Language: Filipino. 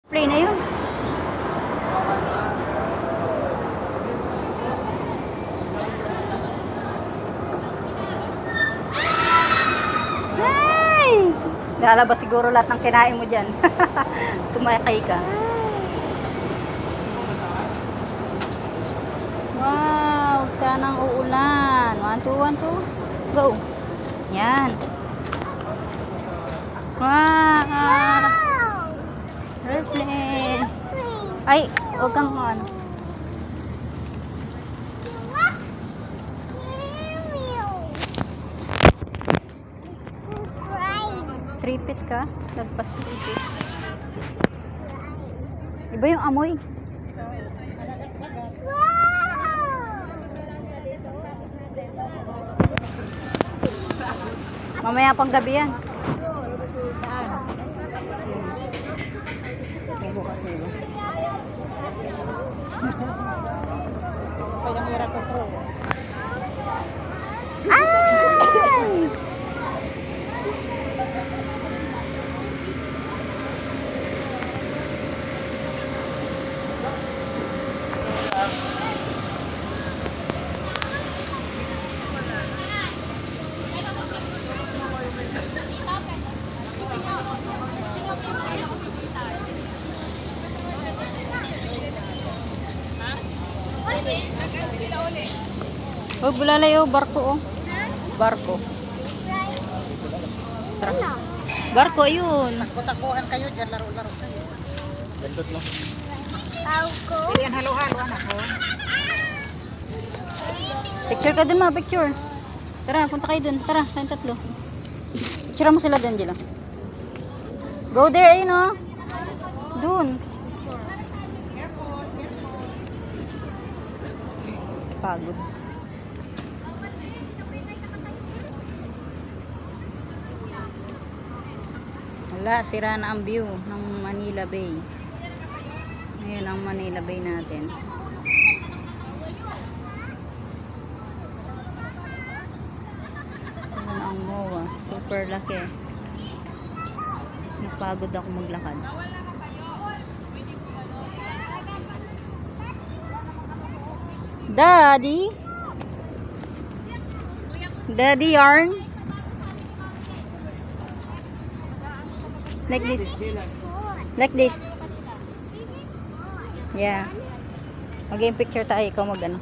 Play na yun. Ay! Lalabas siguro lahat ng kinain mo dyan. Sumakay ka. Wow! Sanang uulan. 1, 2, 1, 2. Go! Yan. Wow! Lovely. Ay, huwag kang ano. Tripit ka? Lagpas tripit. Iba yung amoy. Mamaya pang gabi yan. Ay! Oh, bulalay oh, barko oh. Barko. Tara. Barko yun. Takbo-takbuhan kayo dyan, laro-laro kayo. Gandot no? Yan, halo-halo anak ko. Picture ka dun ma, picture. Tara, punta kayo dun. Tara, tayong tatlo. Picture mo sila dun, Jila. Go there, ayun oh. Dun. Pagod. Wala, sira na ang view ng Manila Bay. Ngayon ang Manila Bay natin. Ayan ang MOA. Super laki. Napagod ako maglakad. Daddy? Daddy yarn? Like this. Like this. Yeah. Mag-game picture tayo. Ikaw mag ano.